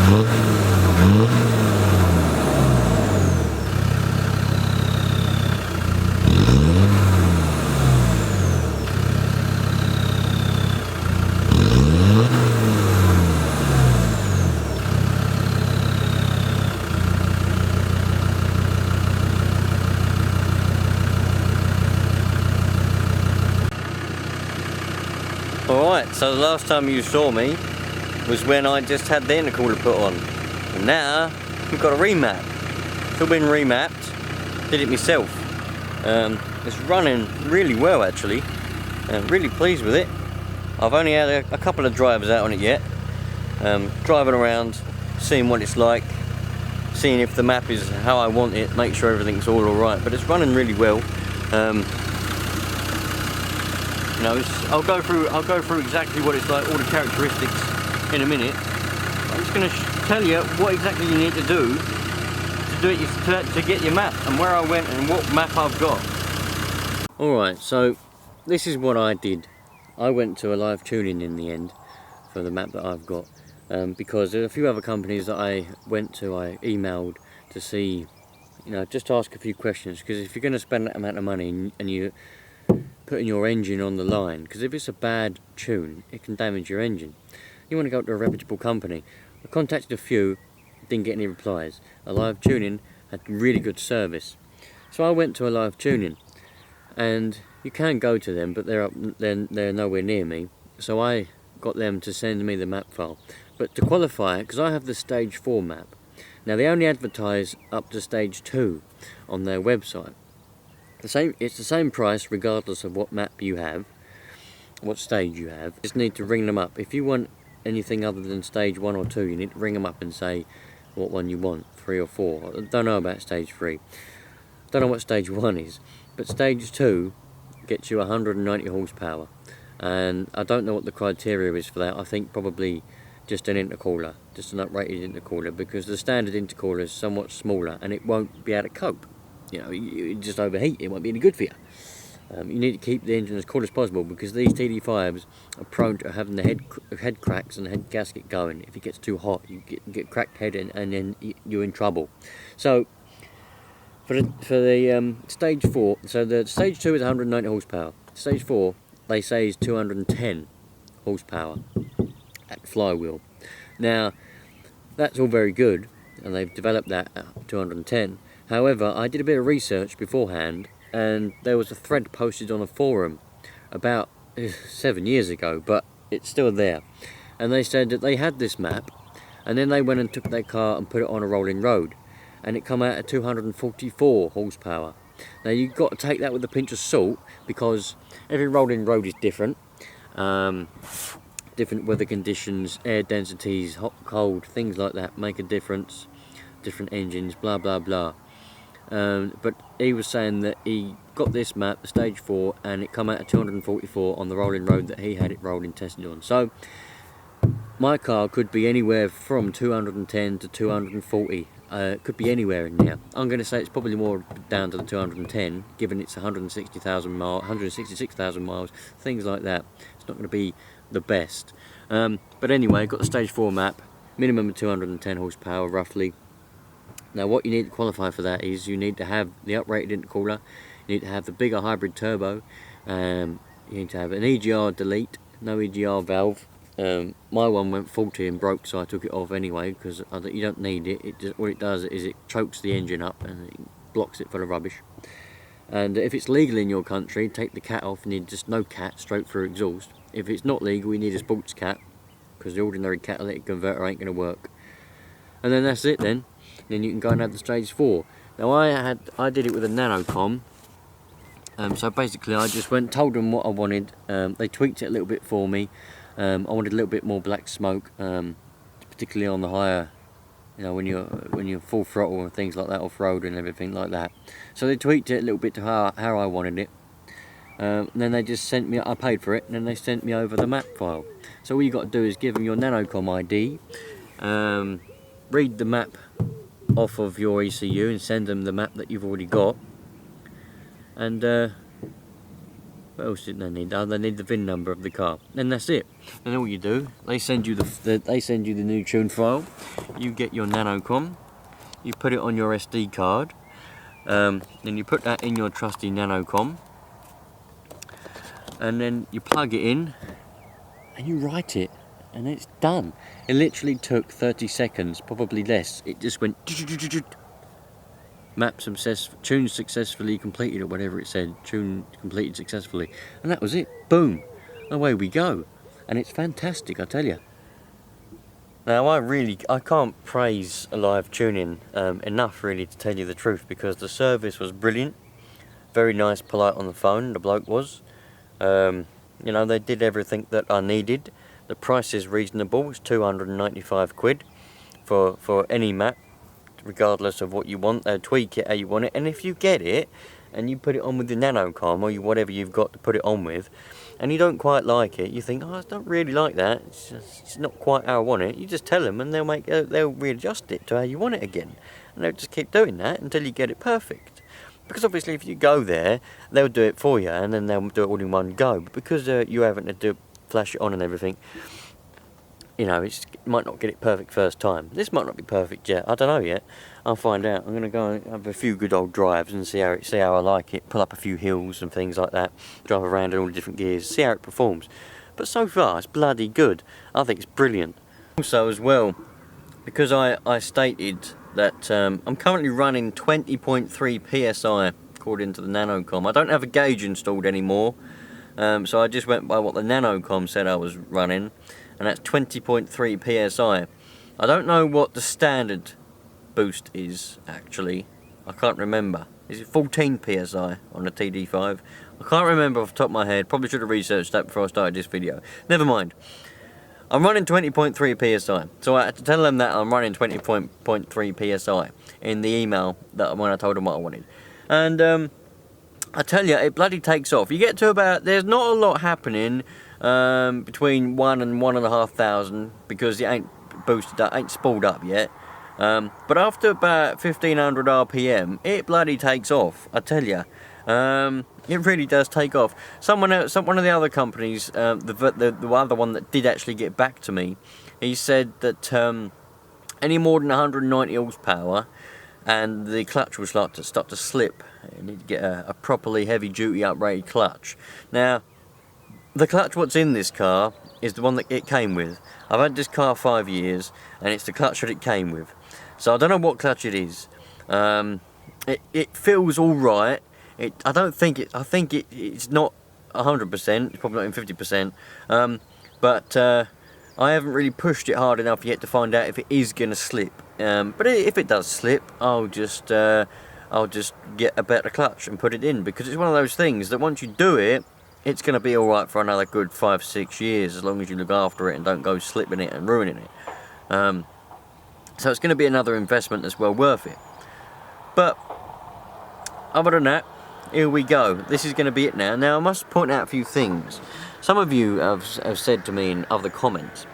Alright, so the last time you saw me was when I just had the intercooler put on. And now we've got a remap. It's all been remapped. Did it myself. It's running really well actually. Really pleased with it. I've only had a couple of drivers out on it yet. Driving around, seeing what it's like, seeing if the map is how I want it, make sure everything's all alright. But it's running really well. You know, I'll go through exactly what it's like, all the characteristics in a minute. I'm just going to tell you what exactly you need to do to get your map, and where I went and what map I've got. Alright, so this is what I did. I went to AliveTuning in the end for the map that I've got, because there are a few other companies that I went to, I emailed to see, you know, just ask a few questions, because if you're going to spend that amount of money and you putting your engine on the line, because if it's a bad tune it can damage your engine, you want to go to a reputable company. I contacted a few, didn't get any replies. AliveTuning had really good service, so I went to AliveTuning, and you can go to them, but they're nowhere near me, so I got them to send me the map file. But to qualify, because I have the stage 4 map, now they only advertise up to stage 2 on their website. It's the same price regardless of what map you have, what stage you have. You just need to ring them up. If you want anything other than stage 1 or 2, you need to ring them up and say what one you want, 3 or 4. I don't know about stage 3. Don't know what stage 1 is, but stage 2 gets you 190 horsepower, and I don't know what the criteria is for that. I think probably just an intercooler, just an uprated intercooler, because the standard intercooler is somewhat smaller and it won't be able to cope. You know, you just overheat, it won't be any good for you. You need to keep the engine as cool as possible, because these TD5s are prone to having the head cracks and the head gasket going. If it gets too hot, you get cracked head and then you're in trouble. So for the stage 4, so the stage 2 is 190 horsepower. Stage 4 they say is 210 horsepower at flywheel. Now that's all very good, and they've developed that at 210. However, I did a bit of research beforehand, and there was a thread posted on a forum about 7 years ago, but it's still there. And they said that they had this map, and then they went and took their car and put it on a rolling road, and it come out at 244 horsepower. Now you've got to take that with a pinch of salt, because every rolling road is different. Different weather conditions, air densities, hot, cold, things like that make a difference. Different engines, blah blah blah. But he was saying that he got this map, the stage 4, and it come out at 244 on the rolling road that he had it rolling tested on. So my car could be anywhere from 210 to 240. It could be anywhere in there. I'm going to say it's probably more down to the 210, given it's 160,000 miles, 166,000 miles, things like that. It's not going to be the best. But anyway, got the stage 4 map, minimum of 210 horsepower roughly. Now what you need to qualify for that is you need to have the uprated intercooler, you need to have the bigger hybrid turbo, you need to have an EGR delete, no EGR valve. My one went faulty and broke, so I took it off anyway, because you don't need it. What it does is it chokes the engine up and it blocks it full of rubbish. And if it's legal in your country, take the cat off, and you need just no cat, straight through exhaust. If it's not legal, you need a sports cat, because the ordinary catalytic converter ain't going to work. And then that's it then. Then you can go and have the stage 4. Now I did it with a nanocom. So basically I just told them what I wanted. They tweaked it a little bit for me. I wanted a little bit more black smoke, particularly on the higher, you know, when you're full throttle and things like that, off road and everything like that. So they tweaked it a little bit to how I wanted it. And then they just sent me, I paid for it, and then they sent me over the map file. So all you got to do is give them your nanocom ID, read the map off of your ECU and send them the map that you've already got, and What else did they need? Oh, they need the VIN number of the car, and that's it. And all you do, they send you the new tune file. You get your Nanocom, you put it on your SD card, then you put that in your trusty Nanocom, and then you plug it in, and you write it, and it's done. It literally took 30 seconds, probably less. It just went. Map tune successfully completed, or whatever it said. Tune completed successfully, and that was it. Boom, away we go, and it's fantastic, I tell you. Now I can't praise AliveTuning enough, really, to tell you the truth, because the service was brilliant, very nice, polite on the phone. The bloke was, you know, they did everything that I needed. The price is reasonable. It's 295 quid for any map, regardless of what you want. They'll tweak it how you want it, and if you get it and you put it on with the Nanocom or whatever you've got to put it on with, and you don't quite like it, you think, oh, I don't really like that, it's not quite how I want it, you just tell them and they'll readjust it to how you want it again, and they'll just keep doing that until you get it perfect. Because obviously if you go there, they'll do it for you, and then they'll do it all in one go. But because you haven't to flash it on and everything, you know, it might not get it perfect first time. This might not be perfect yet. I don't know yet. I'll find out. I'm going to go and have a few good old drives and see how I like it. Pull up a few hills and things like that. Drive around in all the different gears. See how it performs. But so far, it's bloody good. I think it's brilliant. Also, as well, because I stated that I'm currently running 20.3 psi according to the Nanocom. I don't have a gauge installed anymore, so I just went by what the Nanocom said I was running. And that's 20.3 psi. I don't know what the standard boost is, actually. I can't remember. Is it 14 psi on the TD5? I can't remember off the top of my head. Probably should have researched that before I started this video. Never mind. I'm running 20.3 psi. So I had to tell them that I'm running 20.3 psi in the email that when I told them what I wanted. And I tell you, it bloody takes off. You get to about, there's not a lot happening between 1 and 1,500 because it ain't boosted up, ain't spooled up yet. But after about 1,500 RPM, it bloody takes off. I tell you, it really does take off. One of the other companies, the other one that did actually get back to me, he said that any more than 190 horsepower, and the clutch will start to slip. You need to get a properly heavy-duty uprated clutch. Now, the clutch what's in this car is the one that it came with. I've had this car 5 years, and it's the clutch that it came with. So I don't know what clutch it is. It feels all right. I think it's not 100%. It's probably not in 50%. But I haven't really pushed it hard enough yet to find out if it is going to slip. But if it does slip, I'll just get a better clutch and put it in, because it's one of those things that once you do it, it's going to be alright for another good 5-6 years, as long as you look after it and don't go slipping it and ruining it. So it's going to be another investment that's well worth it. But other than that, here we go. This is going to be it now. Now I must point out a few things. Some of you have said to me in other comments,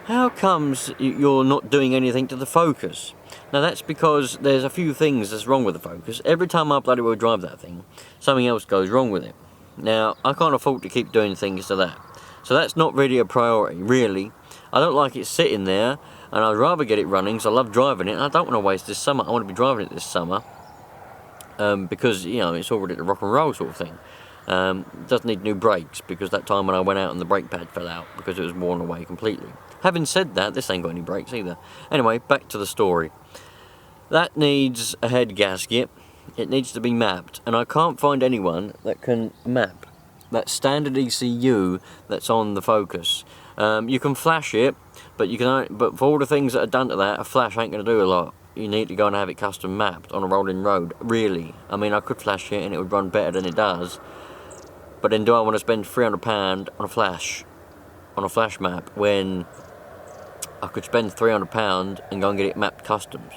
how comes you're not doing anything to the Focus? Now that's because there's a few things that's wrong with the Focus. Every time I bloody well drive that thing, something else goes wrong with it. Now, I can't afford to keep doing things to that. So that's not really a priority, really. I don't like it sitting there, and I'd rather get it running, because I love driving it, and I don't want to waste this summer. I want to be driving it this summer, because, you know, it's already the rock and roll sort of thing. It doesn't need new brakes, because that time when I went out and the brake pad fell out, because it was worn away completely. Having said that, this ain't got any brakes either. Anyway, back to the story. That needs a head gasket. It needs to be mapped, and I can't find anyone that can map that standard ECU that's on the Focus. You can flash it, but but for all the things that are done to that, a flash ain't going to do a lot. You need to go and have it custom mapped on a rolling road, really. I mean, I could flash it and it would run better than it does, but then do I want to spend £300 on a flash map when I could spend £300 and go and get it mapped customly,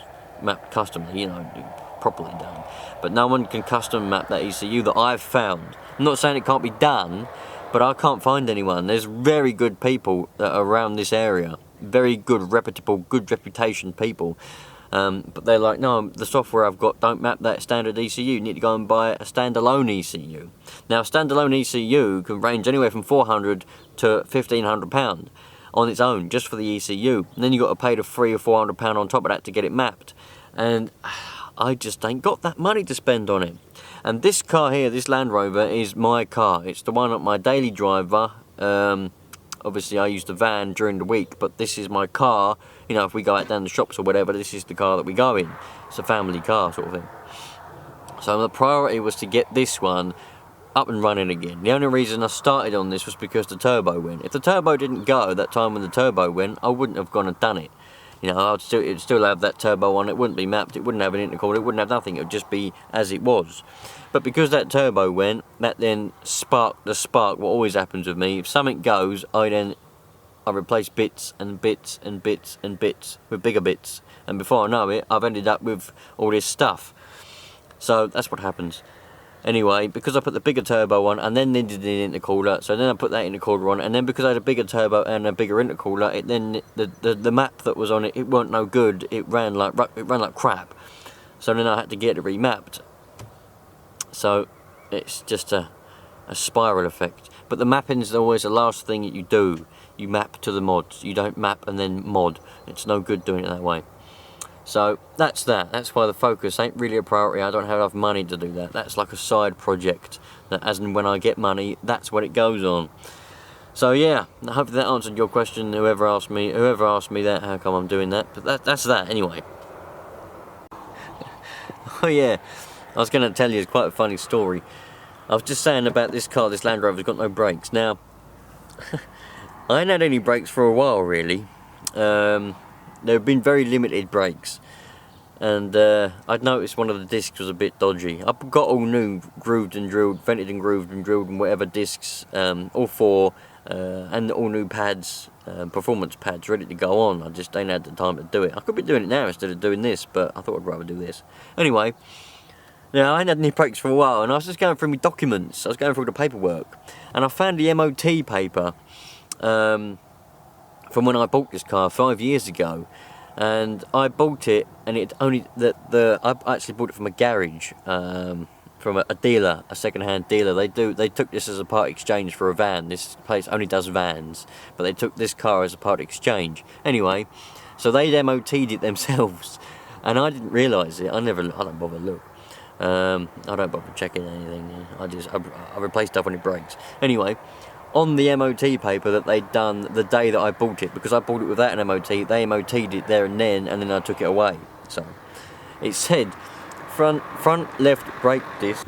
you know, properly done. But no one can custom map that ECU that I've found. I'm not saying it can't be done, but I can't find anyone. There's very good people that are around this area, very good, reputable, good reputation people, But they're like, no, the software I've got don't map that standard ECU. You need to go and buy a standalone ECU. Now, a standalone ECU can range anywhere from £400 to £1,500 on its own, just for the ECU. And then you've got to pay the £300 or £400 on top of that to get it mapped. And I just ain't got that money to spend on it. And this car here, this Land Rover, is my car. It's the one at my daily driver. Obviously I use the van during the week, but this is my car. You know, if we go out down the shops or whatever, this is the car that we go in. It's a family car sort of thing. So the priority was to get this one up and running again. The only reason I started on this was because the turbo went. If the turbo didn't go that time when the turbo went, I wouldn't have gone and done it. You know, it'd still have that turbo on, it wouldn't be mapped, it wouldn't have an intercooler, it wouldn't have nothing, it would just be as it was. But because that turbo went, that then sparked the spark, what always happens with me. If something goes, I replace bits and bits and bits and bits with bigger bits. And before I know it, I've ended up with all this stuff. So that's what happens. Anyway, because I put the bigger turbo on and then needed an intercooler, so then I put that intercooler on, and then because I had a bigger turbo and a bigger intercooler, it then the map that was on it, it weren't no good. It ran like crap. So then I had to get it remapped. So it's just a spiral effect. But the mapping is always the last thing that you do. You map to the mods. You don't map and then mod. It's no good doing it that way. So that's that. That's why the Focus ain't really a priority. I don't have enough money to do that. That's like a side project. That as and when I get money, that's what it goes on. So yeah, I hope that answered your question. Whoever asked me that, how come I'm doing that? But that's that anyway. Oh yeah, I was going to tell you, it's quite a funny story. I was just saying about this car, this Land Rover's got no brakes. Now, I ain't had any brakes for a while really. There have been very limited brakes, and I'd noticed one of the discs was a bit dodgy. I've got all new grooved and drilled, vented and grooved and whatever discs, all four, and all new pads, performance pads ready to go on. I just ain't had the time to do it. I could be doing it now instead of doing this, but I thought I'd rather do this. Anyway, now I ain't had any brakes for a while, and I was just going through my documents. I was going through the paperwork, and I found the MOT paper from when I bought this car 5 years ago. And I bought it, and it only I actually bought it from a garage, from a dealer, a second-hand dealer. They took this as a part exchange for a van. This place only does vans, but they took this car as a part exchange. Anyway, so they'd MOT'd it themselves, and I didn't realise it. I don't bother look. I don't bother checking anything. I replace stuff when it breaks. Anyway, on the MOT paper that they'd done the day that I bought it, because I bought it without an MOT, they MOT'd it there and then I took it away. So it said front left brake disc.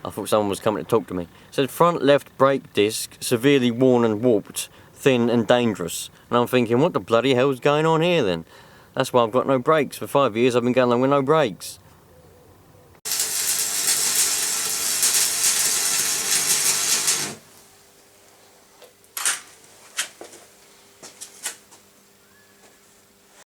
I thought someone was coming to talk to me. It said front left brake disc severely worn and warped, thin and dangerous. And I'm thinking, what the bloody hell's going on here then? That's why I've got no brakes. For 5 years I've been going along with no brakes.